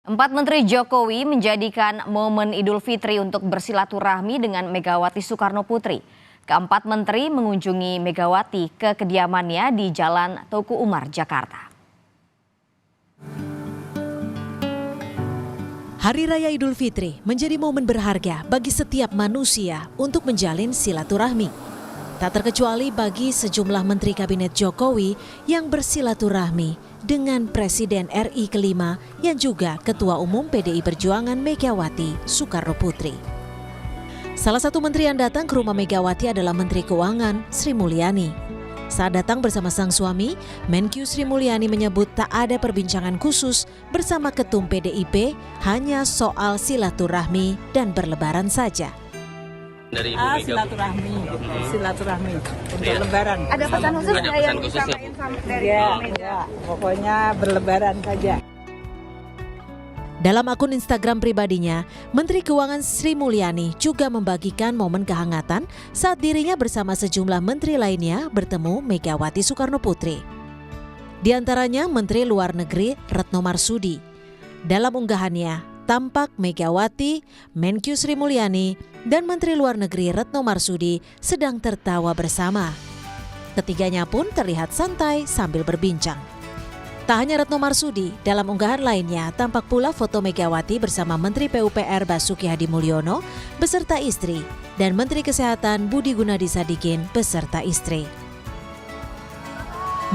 Empat Menteri Jokowi menjadikan momen Idul Fitri untuk bersilaturahmi dengan Megawati Soekarno Putri. Keempat menteri mengunjungi Megawati ke kediamannya di Jalan Tuku Umar, Jakarta. Hari Raya Idul Fitri menjadi momen berharga bagi setiap manusia untuk menjalin silaturahmi. Tak terkecuali bagi sejumlah menteri kabinet Jokowi yang bersilaturahmi dengan Presiden RI kelima yang juga Ketua Umum PDI Perjuangan Megawati Soekarno Putri. Salah satu menteri yang datang ke rumah Megawati adalah Menteri Keuangan Sri Mulyani. Saat datang bersama sang suami, Menkyu Sri Mulyani menyebut tak ada perbincangan khusus bersama Ketum PDIP, hanya soal silaturahmi dan berlebaran saja. Dari silaturahmi untuk Lebaran. Ada pesan khusus yang disampaikan dari ya, pokoknya berlebaran saja. Dalam akun Instagram pribadinya, Menteri Keuangan Sri Mulyani juga membagikan momen kehangatan saat dirinya bersama sejumlah menteri lainnya bertemu Megawati Soekarno Putri. Di antaranya Menteri Luar Negeri Retno Marsudi. Dalam unggahannya, tampak Megawati, Menkyu Sri Mulyani, dan Menteri Luar Negeri Retno Marsudi sedang tertawa bersama. Ketiganya pun terlihat santai sambil berbincang. Tak hanya Retno Marsudi, dalam unggahan lainnya tampak pula foto Megawati bersama Menteri PUPR Basuki Hadimulyono beserta istri dan Menteri Kesehatan Budi Gunadi Sadikin beserta istri.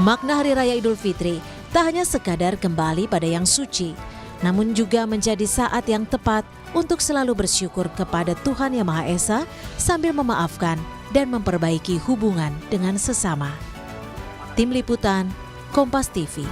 Makna Hari Raya Idul Fitri tak hanya sekadar kembali pada yang suci, namun juga menjadi saat yang tepat untuk selalu bersyukur kepada Tuhan Yang Maha Esa sambil memaafkan dan memperbaiki hubungan dengan sesama. Tim Liputan, Kompas TV.